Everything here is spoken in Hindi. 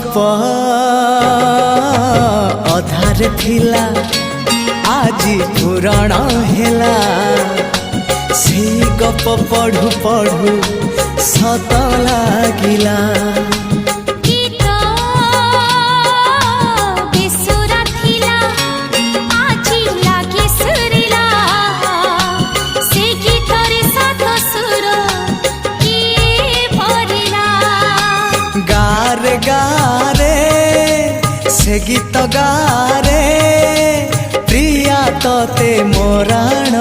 गप अधार थिला आजी पुराण हेला से गप पढ़ु पढ़ु सत लागिला गारे गारे से गीत गारे प्रिया तोते मोराण